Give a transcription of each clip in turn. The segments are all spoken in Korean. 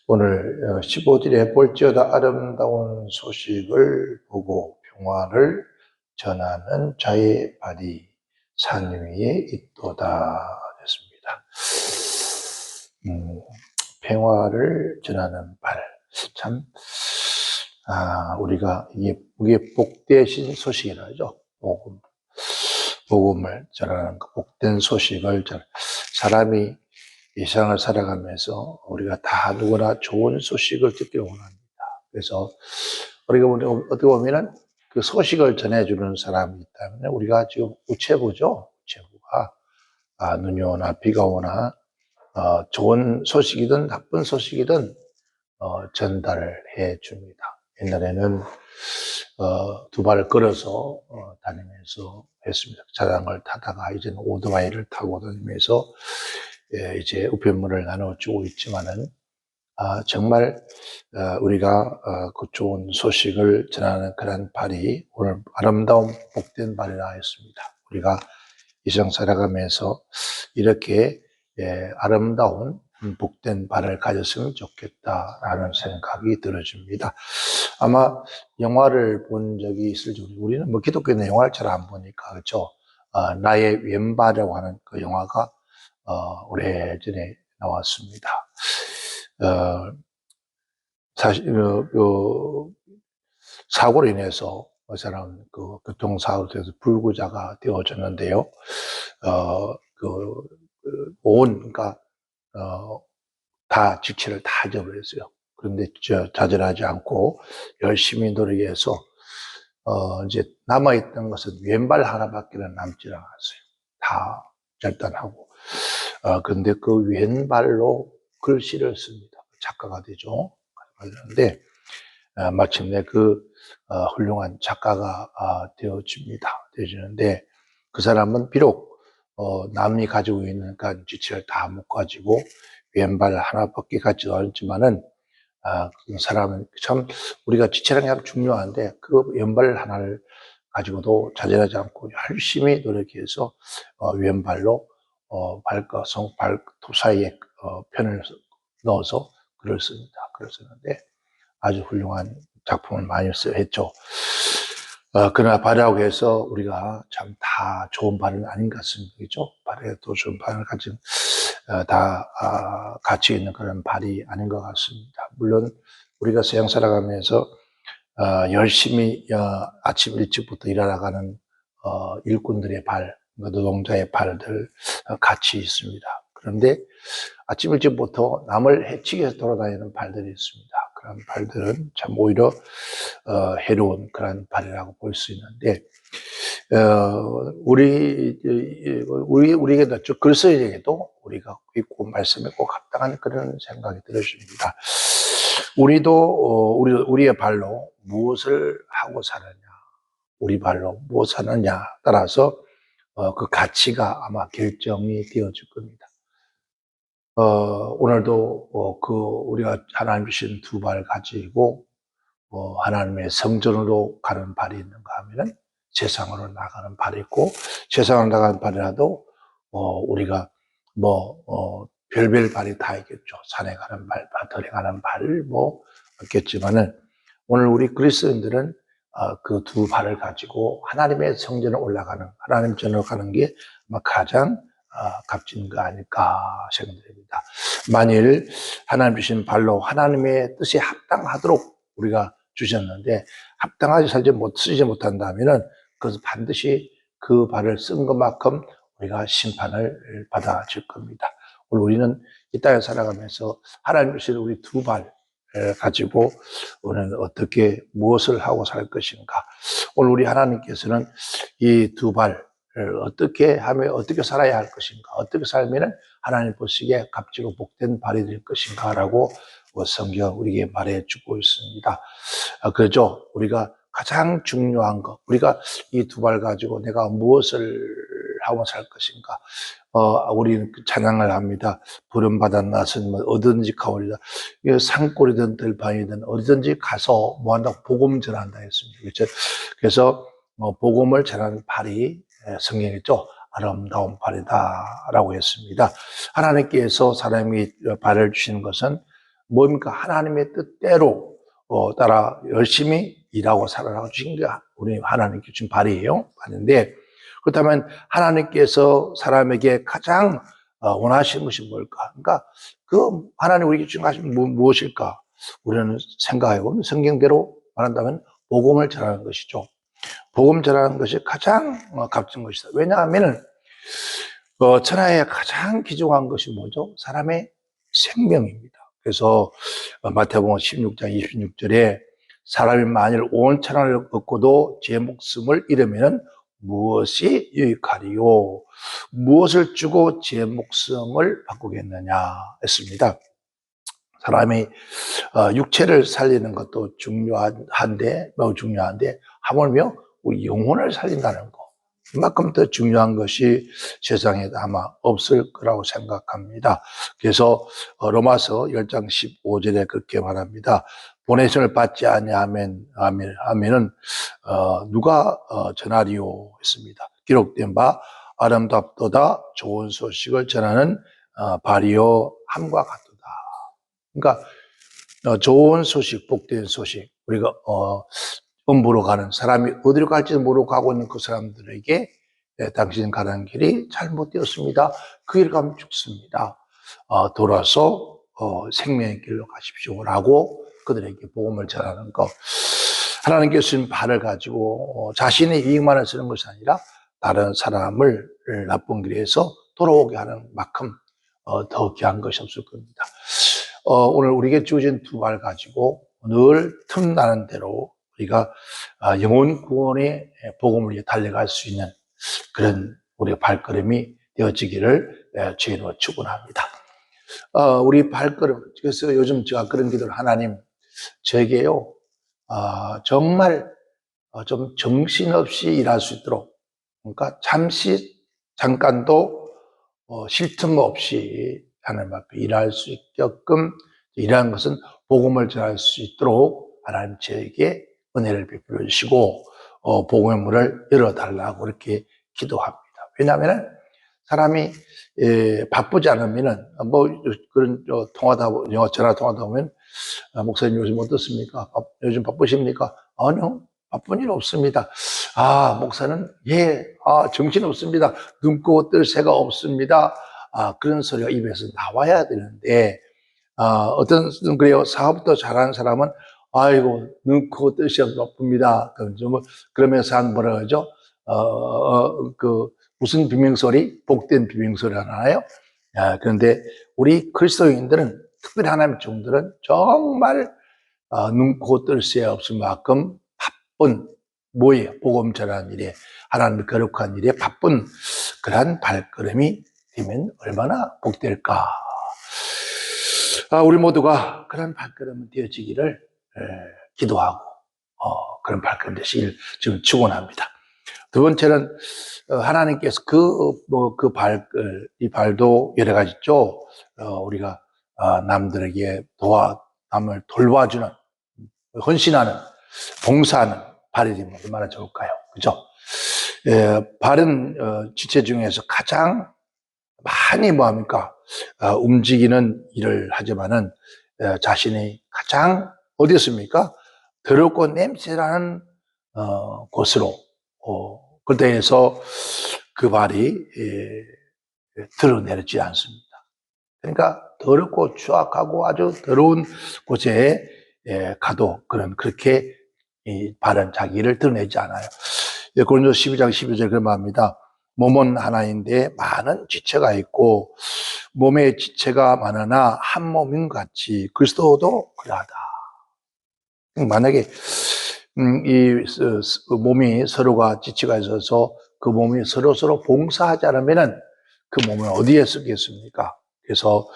오늘 15절에 볼지어다 아름다운 소식을 보고 평화를 전하는 자의 발이 산 위에 있도다 했습니다. 평화를 전하는 발. 참, 우리가 이게 복되신 소식이라죠. 복음을 전하는 복된 소식을 사람이 이 세상을 살아가면서 우리가 다 누구나 좋은 소식을 듣기를 원합니다. 그래서 우리가 어떻게 보면은 그 소식을 전해주는 사람이 있다면 우리가 지금 우체부죠. 우체부가 눈이 오나 비가 오나 좋은 소식이든 나쁜 소식이든 전달을 해 줍니다. 옛날에는 두 발을 걸어서 다니면서 했습니다. 자전거를 타다가 이제는 오토바이를 타고 다니면서 이제 우편물을 나눠주고 있지만은 정말 우리가 그 좋은 소식을 전하는 그런 발이 오늘 아름다운 복된 발이라 했습니다. 우리가 이 세상 살아가면서 이렇게 아름다운 복된 발을 가졌으면 좋겠다라는 생각이 들어집니다. 아마 영화를 본 적이 있을지 우리는 뭐 기독교는 영화를 잘 안 보니까 그렇죠. 나의 왼발이라고 하는 그 영화가 오래전에 나왔습니다. 사실 사고로 인해서 그 사람 교통사고로 돼서 불구자가 되어졌는데요. 그러니까 다 지체를 다 잊어버렸어요. 그런데 좌절하지 않고 열심히 노력해서 이제 남아있던 것은 왼발 하나밖에는 남지 않았어요. 다 절단하고. 그런데 그 왼발로 글씨를 씁니다. 작가가 되죠. 그런데 마침내 훌륭한 작가가 되어지는데 그 사람은 비록 남이 가지고 있는 지체를 다 못 가지고 왼발 하나밖에 가지고 않지만은 그 사람은 참 우리가 지체라는 게 참 중요한데 그 왼발 하나를 가지고도 좌절하지 않고 열심히 노력해서 왼발로 발과 발톱 사이에 편을 넣어서 글을 씁니다. 글을 쓰는데 아주 훌륭한 작품을 많이 했죠. 그러나 발이라고 해서 우리가 참 다 좋은 발은 아닌 것 같습니다. 그렇죠? 발에도 좋은 발을 가진 다 가치 있는 그런 발이 아닌 것 같습니다. 물론 우리가 세상 살아가면서 열심히 아침 일찍부터 일하러가는 일꾼들의 발, 노동자의 발들 같이 있습니다. 그런데 아침 일찍부터 남을 해치기 위해서 돌아다니는 발들이 있습니다. 그런 발들은 참 오히려 해로운 그런 발이라고 볼 수 있는데 우리에게도 글쓰기에게도 우리가 읽고 말씀에 꼭 합당한 그런 생각이 들어집니다. 우리의 발로 무엇을 하고 사느냐, 우리 발로 무엇 하느냐 따라서 그 가치가 아마 결정이 되어질 겁니다. 오늘도 우리가 하나님 주신 두 발 가지고 하나님의 성전으로 가는 발이 있는가 하면은 세상으로 나가는 발이 있고, 세상으로 나가는 발이라도 우리가 별별 발이 다 있겠죠. 산에 가는 발, 들에 가는 발 있겠지만은 오늘 우리 그리스도인들은 그 두 발을 가지고 하나님의 성전에 올라가는, 하나님 전으로 가는 게 아마 가장 값진 거 아닐까 생각됩니다. 만일 하나님 주신 발로 하나님의 뜻에 합당하도록 우리가 주셨는데 합당하지 쓰지 못한다면은 그것은 반드시 그 발을 쓴 것만큼 우리가 심판을 받아질 겁니다. 오늘 우리는 이 땅에 살아가면서 하나님 주신 우리 두 발 가지고 오늘 어떻게 무엇을 하고 살 것인가. 오늘 우리 하나님께서는 이 두 발을 어떻게 하면 어떻게 살아야 할 것인가, 어떻게 살면 하나님 보시기에 값지고 복된 발이 될 것인가라고 성경 우리에게 말해주고 있습니다. 그렇죠. 우리가 가장 중요한 것, 우리가 이 두 발 가지고 내가 무엇을 하고 살 것인가. 우리는 찬양을 합니다. 부름받은 낫은 어디든지 가오리다. 산골이든 들판이든 어디든지 가서 뭐한다고 복음 전한다 했습니다. 그렇죠? 그래서 복음을 전하는 발이 성경이죠. 아름다운 발이다라고 했습니다. 하나님께서 사람이 발을 주시는 것은 뭡니까? 하나님의 뜻대로 따라 열심히 일하고 살아가고 주신 게 우리 하나님께 주신 발이에요. 발인데, 그렇다면 하나님께서 사람에게 가장 원하시는 것이 뭘까? 그러니까 그 하나님 우리에게 주신 것이 무엇일까? 우리는 생각해보면 성경대로 말한다면 복음을 전하는 것이죠. 복음 전하는 것이 가장 값진 것이다. 왜냐하면 천하에 가장 귀중한 것이 뭐죠? 사람의 생명입니다. 그래서 마태복음 16장 26절에 사람이 만일 온 천하를 얻고도 제 목숨을 잃으면 무엇이 유익하리요? 무엇을 주고 제 목숨을 바꾸겠느냐 했습니다. 사람이 육체를 살리는 것도 중요한데 매우 중요한데 하물며 우리 영혼을 살린다는 거, 이만큼 더 중요한 것이 세상에 아마 없을 거라고 생각합니다. 그래서 로마서 10장 15절에 그렇게 말합니다. 보내심을 받지 아니하면은 누가 전하리요 했습니다. 기록된 바 아름답도다 좋은 소식을 전하는 발이요 함과 같도다. 그러니까 좋은 소식, 복된 소식, 우리가 음부로 가는 사람이 어디로 갈지도 모르고 가고 있는 그 사람들에게 당신 가는 길이 잘못되었습니다. 그 길 가면 죽습니다. 돌아서 생명의 길로 가십시오라고 그들에게 복음을 전하는 것. 하나님께 주신 발을 가지고 자신의 이익만을 쓰는 것이 아니라 다른 사람을 나쁜 길에서 돌아오게 하는 만큼 더 귀한 것이 없을 겁니다. 오늘 우리에게 주어진 두 발 가지고 늘 틈나는 대로 우리가 영혼 구원의 복음을 달려갈 수 있는 그런 우리의 발걸음이 되어지기를 주님으로 축원합니다. 우리 발걸음, 그래서 요즘 제가 그런 기도를 하나님, 저에게요, 정말 좀 정신없이 일할 수 있도록, 그러니까 잠깐도 쉴 틈 없이 하나님 앞에 일할 수 있게끔, 일하는 것은 복음을 전할 수 있도록 하나님 저에게 은혜를 베풀어 주시고 복음의 문을 열어달라고 그렇게 기도합니다. 왜냐하면 사람이 바쁘지 않으면은 뭐 그런 전화 통화다 보면 목사님 요즘 어떻습니까? 요즘 바쁘십니까? 아니요, 바쁜 일 없습니다. 목사는 정신 없습니다. 눈고 뜰 새가 없습니다. 그런 소리가 입에서 나와야 되는데 어떤 그래요. 사업도 잘하는 사람은 아이고 눈코 뜻이 바쁩니다. 그러면서 뭐라 그러죠? 무슨 비명소리? 복된 비명소리 하나요? 그런데 우리 그리스도인들은 특별히 하나님의 종들은 정말 눈코 뜰 새 없을 만큼 바쁜 뭐예요? 복음 전하는 일에 하나님의 거룩한 일에 바쁜 그러한 발걸음이 되면 얼마나 복될까? 우리 모두가 그런 발걸음 되어지기를 기도하고 그런 발걸음 되시길 지금 축원합니다. 두 번째는 하나님께서 이 발도 여러 가지 있죠. 우리가 남들에게 남을 돌봐주는, 헌신하는, 봉사하는 발이 되면 얼마나 좋을까요? 그죠? 발은 지체 중에서 가장 많이 움직이는 일을 하지만은 자신이 가장 어디였습니까? 더럽고 냄새나는 곳으로 그때에서 그 발이 드러내지 않습니다. 그러니까 더럽고 추악하고 아주 더러운 곳에 가도 그렇게 이 발은 자기를 드러내지 않아요. 고린도서 12장 12절 그런 말입니다. 몸은 하나인데 많은 지체가 있고 몸에 지체가 많으나 한 몸인 같이 그리스도도 그러하다. 만약에 이 몸이 서로가 지체가 있어서 그 몸이 서로 봉사하지 않으면은 그 몸은 어디에 쓰겠습니까? 그래서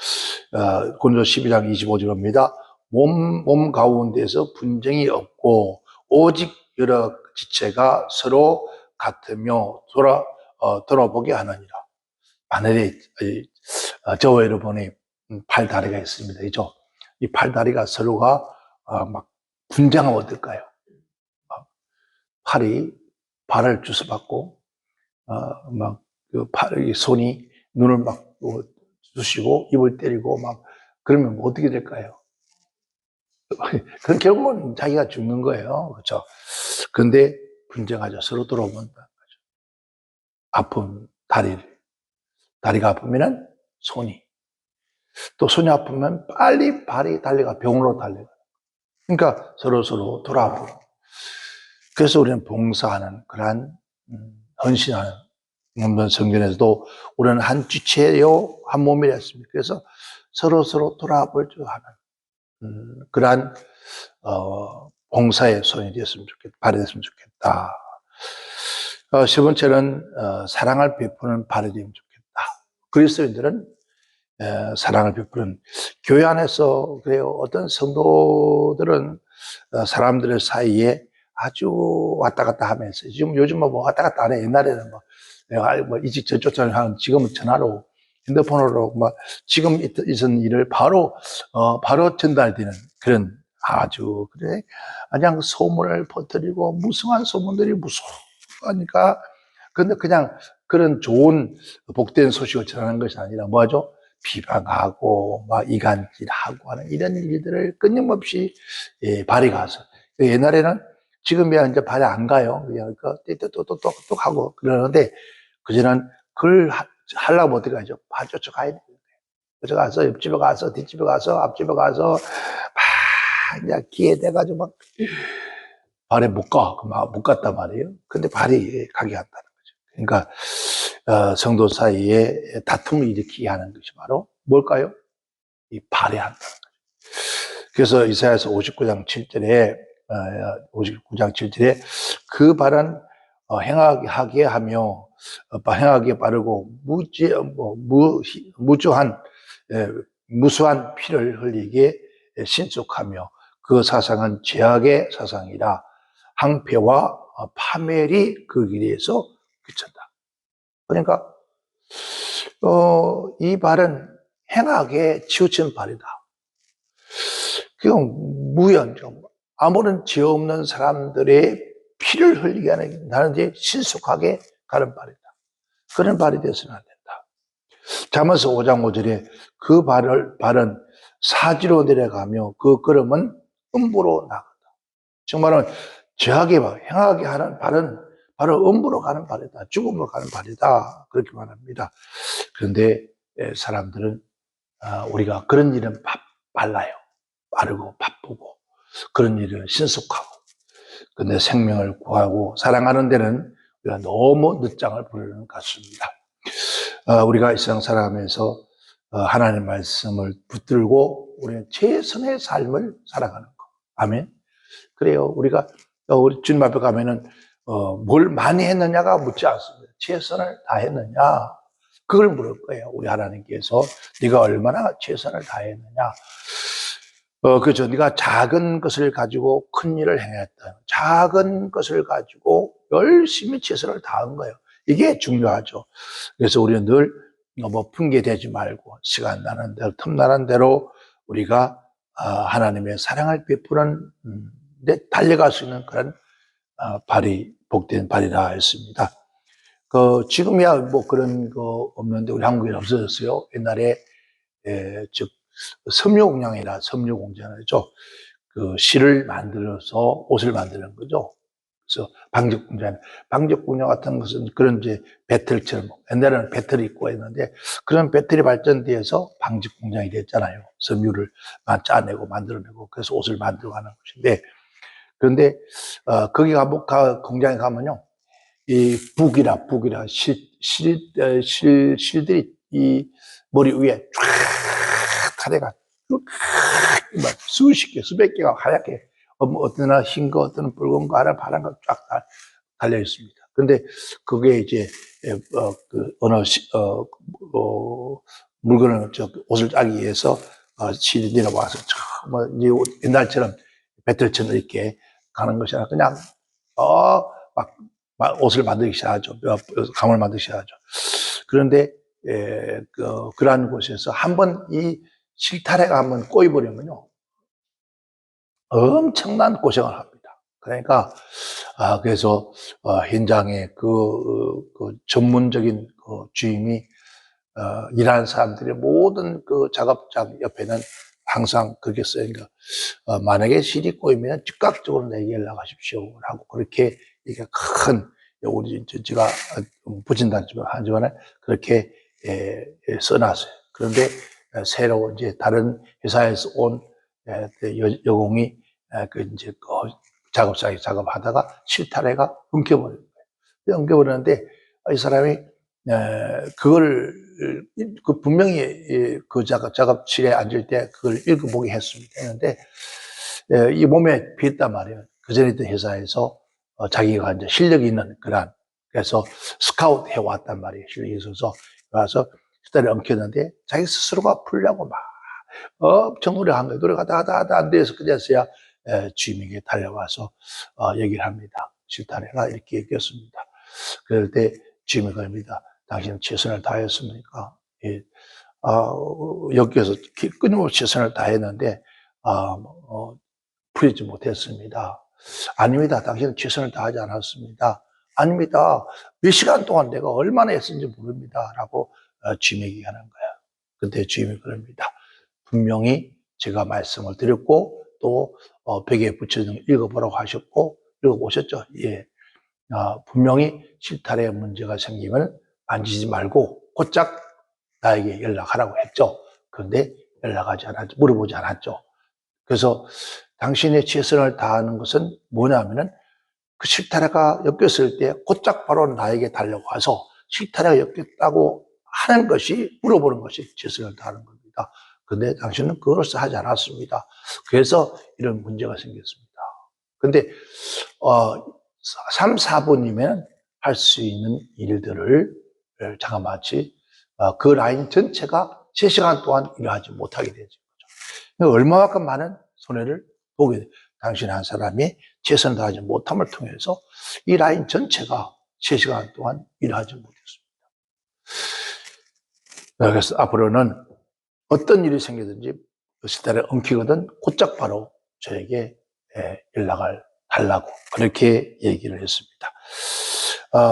고린도서 12장 25절입니다. 몸 가운데서 분쟁이 없고 오직 여러 지체가 서로 같으며 돌아보게 하느니라. 만일에 저와 여러분의 팔다리가 있습니다. 그죠? 이 팔다리가 서로가 막 분쟁하면 어떨까요? 발을 주워받고 손이 눈을 쑤시고 입을 때리고 그러면 어떻게 될까요? 그런 결국은 자기가 죽는 거예요. 그렇죠? 그런데 분쟁하죠. 서로 돌아오면 아픈 다리가 아프면은 손이, 또 손이 아프면 빨리 발이 달려가, 병으로 달려가. 그러니까 서로 돌아보고. 그래서 우리는 봉사하는, 그러한, 헌신하는, 성경에서도 우리는 한 지체요, 한 몸이라 했습니다. 그래서 서로 돌아볼 줄 아는, 그러한, 봉사의 손이 됐으면 좋겠다, 발이 됐으면 좋겠다. 세 번째는, 사랑을 베푸는 발이 되면 좋겠다. 그리스도인들은 사랑을 베푸는, 교회 안에서 그래요. 어떤 성도들은 사람들의 사이에 아주 왔다 갔다 하면서, 지금 요즘은 뭐 왔다 갔다 안 해. 옛날에는 뭐 내가 뭐 이직 저쪽 하는, 지금은 전화로, 핸드폰으로 뭐 지금 있은 일을 바로 전달되는 그런, 아주 그래 그냥 소문을 퍼뜨리고 무성한 소문들이 무서우니까. 근데 그냥 그런 좋은 복된 소식을 전하는 것이 아니라 뭐죠? 비방하고 막 이간질하고 하는 이런 일들을 끊임없이 발이 가서, 옛날에는, 지금이야 이제 발이 안 가요. 그냥 또 하고 그러는데, 그전엔 그걸 하려면 어떻게 하죠? 발 쫓아가야 돼요. 쫓아가서 옆집에 가서 뒷집에 가서 앞집에 가서 막 이제 기회 돼가지고 막 발에 못 갔단 말이에요. 근데 발이 가게 한다는 거죠. 그러니까 성도 사이에 다툼을 일으키게 하는 것이 바로 뭘까요? 이 발에 한다는 거죠. 그래서 이사야서 59장 7절에 59장 7절에 그 발은 행하게 하며 행하기에 빠르고 무수한 피를 흘리게 신속하며, 그 사상은 죄악의 사상이라 항폐와 파멸이 그 길에서 그친다. 그러니까 이 발은 행하게 치우친 발이다. 그건 무연정, 아무런 죄 없는 사람들의 피를 흘리게 하는 데 신속하게 가는 발이다. 그런 발이 되어서는 안 된다. 잠언서 5장 5절에 그 발은 사지로 내려가며 그 걸음은 음부로 나간다. 정말은 죄하게 행하게 하는 발은 바로 음부로 가는 발이다. 죽음으로 가는 발이다. 그렇게 말합니다. 그런데 사람들은 우리가 그런 일은 빨라요. 빠르고 바쁘고 그런 일은 신속하고, 근데 생명을 구하고 사랑하는 데는 우리가 너무 늦장을 부리는 것 같습니다. 우리가 이 세상 살아가면서 하나님의 말씀을 붙들고 우리는 최선의 삶을 살아가는 거. 아멘. 그래요. 우리가 우리 주님 앞에 가면은 뭘 많이 했느냐가 묻지 않습니다. 최선을 다했느냐, 그걸 물을 거예요. 우리 하나님께서 네가 얼마나 최선을 다했느냐. 그렇죠. 네가 작은 것을 가지고 큰 일을 행했다. 작은 것을 가지고 열심히 최선을 다한 거예요. 이게 중요하죠. 그래서 우리는 늘 너무 핑계대지 말고 시간 나는 대로, 틈 나는 대로 우리가 하나님의 사랑을 베푸는 데 달려갈 수 있는 그런 발이, 복된 발이라 했습니다. 지금이야 뭐 그런 거 없는데, 우리 한국에 없어졌어요. 옛날에 즉 섬유공장이죠. 그 실을 만들어서 옷을 만드는 거죠. 그래서 방적공장 같은 것은 그런 이제 배틀처럼, 옛날에는 배틀이 있고 했는데, 그런 배틀이 발전돼서 방직공장이 됐잖아요. 섬유를 짜내고 만들어내고, 그래서 옷을 만들어가는 것인데, 그런데 거기 공장에 가면요, 이 북이라 실들이 이 머리 위에 쫙 타대가 수십 개, 수백 개가 하얗게, 어떤 하나 흰 거, 어떤 붉은 거, 하나 파란 거 쫙 달려 있습니다. 근데 그게 이제 어느 물건을 옷을 짜기 위해서 실이 내려와서 뭐 이제 옛날처럼 배틀처럼 이렇게 가는 것이 아니라 그냥 막 옷을 만들기 시작하죠. 감을 만들기 시작하죠. 그런데 그러한 곳에서 한번 이 실타래가 한번 꼬여버리면요, 엄청난 고생을 합니다. 그러니까 그래서 현장에 그 전문적인 주임이 일하는 사람들의 모든 그 작업장 옆에는 항상 그렇게 쓰니까 만약에 실이 꼬이면 즉각적으로 내게 연락하십시오라고 그렇게 이게 큰 우리 제가 부진단지만 하지만 그렇게 써놨어요. 그런데 새로 이제 다른 회사에서 온 여공이 그 이제 작업장에 작업하다가 실타래가 엉켜버린 거예요. 엉켜버렸는데 이 사람이 그걸 분명히 그 작업실에 앉을 때 그걸 읽어보게 했습니다. 했는데 이 몸에 비었단 말이에요. 그 전에 있던 회사에서 자기가 이제 실력이 있는 그런 그래서 스카우트 해왔단 말이에요. 실력이 있어서 와서 실타래 엉켰는데 자기 스스로가 풀려고 막 엄청 노력한 거예요. 노력하다 안 돼서 그제서야 주임에게 달려와서 얘기를 합니다. 실타래가 이렇게 얘기했습니다. 그럴 때 주임이 그럽니다. 당신은 최선을 다했습니까? 예. 여기에서 끊임없이 최선을 다했는데 풀리지 못했습니다. 아닙니다. 당신은 최선을 다하지 않았습니다. 아닙니다. 몇 시간 동안 내가 얼마나 했는지 모릅니다. 라고 주임에게 얘기하는 거예요. 그때 주임이 그럽니다. 분명히 제가 말씀을 드렸고 또 벽에 붙여서 읽어보라고 하셨고 읽어보셨죠? 예. 분명히 실타래에 문제가 생기면 만지지 말고 곧장 나에게 연락하라고 했죠. 그런데 연락하지 않았죠. 물어보지 않았죠. 그래서 당신의 최선을 다하는 것은 뭐냐면은 그 실타래가 엮였을 때 곧장 바로 나에게 달려와서 실타래가 엮였다고 하는 것이 물어보는 것이 최선을 다하는 겁니다. 그런데 당신은 그것을 하지 않았습니다. 그래서 이런 문제가 생겼습니다. 근데 3, 4분이면 할 수 있는 일들을 자그마치 그 라인 전체가 3시간 동안 일하지 못하게 되죠. 얼마만큼 많은 손해를 보게 돼요. 당신 한 사람이 최선을 다하지 못함을 통해서 이 라인 전체가 3시간 동안 일하지 못했습니다. 그래서 앞으로는 어떤 일이 생기든지 실타래 엉키거든 곧장 바로 저에게 연락을 달라고 그렇게 얘기를 했습니다.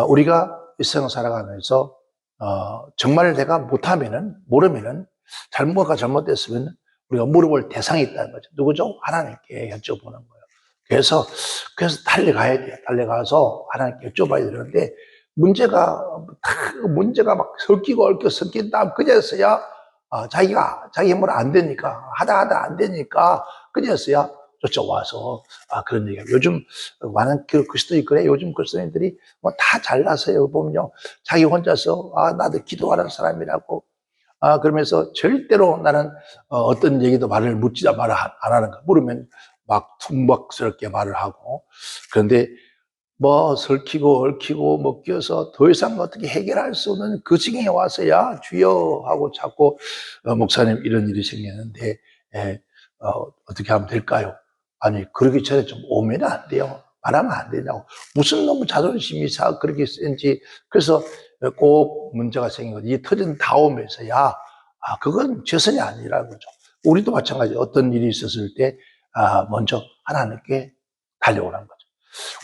우리가 일생을 살아가면서 정말 내가 못하면은 모르면은 잘못가 잘못됐으면 우리가 물어볼 대상이 있다는 거죠. 누구죠? 하나님께 여쭤보는 거예요. 그래서 달려가야 돼요. 달려가서 하나님께 여쭤봐야 되는데 문제가 막 섞이고 얽혀 섞인 다음 그제서야 자기 힘으로 안 되니까 하다 안 되니까 그제서야 쫓아와서 그런 얘기예요. 요즘 많은 그리스도인 그래 요즘 그리스도인들이 뭐 다 잘나서요. 보면요 자기 혼자서 나도 기도하는 사람이라고 그러면서 절대로 나는 어떤 얘기도 말을 묻지도 안 하는 거. 물으면 막 퉁박스럽게 말을 하고 그런데 뭐 설키고 얽히고 뭐 끼어서 더 이상 어떻게 해결할 수 없는 그 지경에 와서야 주여 하고 자꾸 목사님 이런 일이 생겼는데 어떻게 하면 될까요? 아니 그러기 전에 좀 오면 안 돼요. 말하면 안 되냐고. 무슨 너무 자존심이 그렇게 센지 그래서 꼭 문제가 생긴 거지. 이 터진 다음에서야 그건 최선이 아니라는 거죠. 우리도 마찬가지 어떤 일이 있었을 때 먼저 하나님께 달려오는 거죠.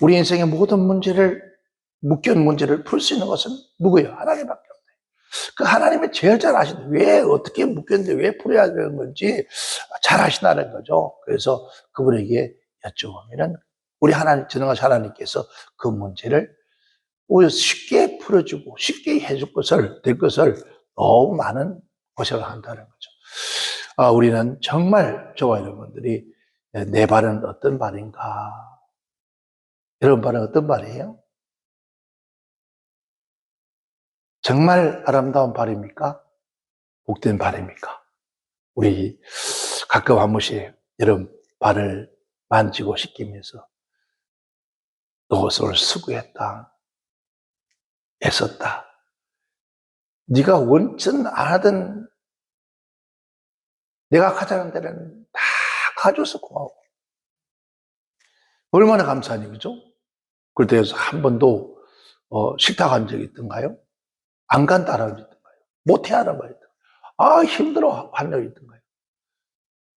우리 인생의 모든 묶여있는 문제를 풀 수 있는 것은 누구예요? 하나님밖에 없어요. 그 하나님이 제일 잘 아시는, 왜, 어떻게 묶였는데 왜 풀어야 되는 건지 잘 아시다는 거죠. 그래서 그분에게 여쭤보면은 우리 하나님, 전능하신 하나님께서 그 문제를 오히려 쉽게 풀어주고 쉽게 될 것을 너무 많은 고생을 한다는 거죠. 우리는 정말 저와 여러분들이 내 발은 어떤 발인가? 여러분 발은 어떤 발이에요? 정말 아름다운 발입니까? 복된 발입니까? 우리 가끔 한 번씩 여러분 발을 만지고 씻기면서 너것을 수고했다, 애썼다. 네가 원천 안 하던 내가 가자는 데는 다 가줘서 고마워. 얼마나 감사하니 그죠? 그럴 때에서 한 번도 싫다고 한 적이 있던가요? 안 간다라는 적이 있던가요? 못해 하는 거였던 힘들어 한 적이 있던가요?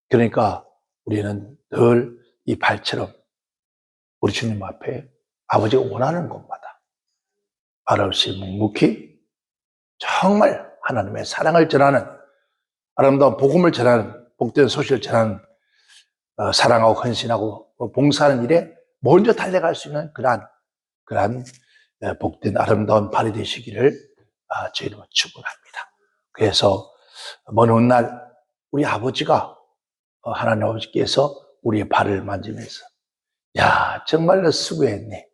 그러니까 우리는 늘 이 발처럼 우리 주님 앞에 아버지가 원하는 것마다 말 없이 묵묵히 정말 하나님의 사랑을 전하는 아름다운 복음을 전하는 복된 소식을 전하는 사랑하고 헌신하고 봉사하는 일에 먼저 달려갈 수 있는 그러한 복된 아름다운 발이 되시기를 저희는 축원합니다. 그래서 먼 훗날 우리 아버지가 하나님 아버지께서 우리의 발을 만지면서 야 정말로 수고했네.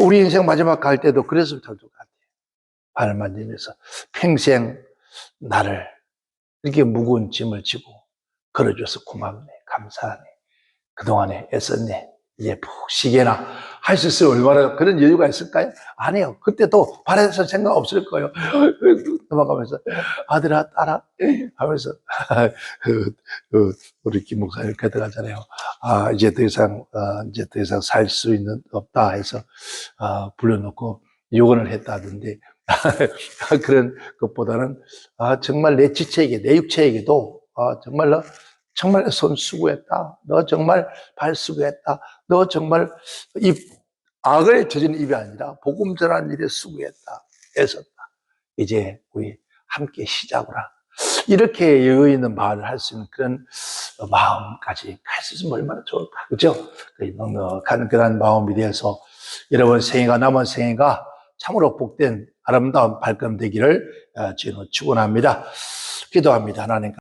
우리 인생 마지막 갈 때도 그랬으면 될 것 같아요. 발을 만지면서 평생 나를 이렇게 무거운 짐을 지고 걸어줘서 고맙네, 감사하네, 그동안에 애썼네, 이제 푹 쉬게나 할 수 있으면 얼마나 그런 여유가 있을까요? 아니요. 그때도 발에서 생각 없을 거예요. 도망가면서 아들아 딸아 하면서 우리 김 목사님 그때 가잖아요. 이제 더 이상 살 수 있는 없다 해서 불러놓고 유언을 했다던데 그런 것보다는 정말 내 지체에게 내 육체에게도 정말 손 수고했다. 너 정말 발 수고했다. 너 정말 이 악을 저지른 입이 아니라 복음 전하는 일에 수고했다. 애썼다. 이제 우리 함께 시작으로 이렇게 여유 있는 말을 할 수 있는 그런 마음까지 갈 수 있으면 얼마나 좋을까. 그죠? 넉넉한 그런 마음이 되어서 여러분 남은 생애가 참으로 복된 아름다운 발걸음 되기를 주님으로 축원합니다. 기도합니다. 하나님.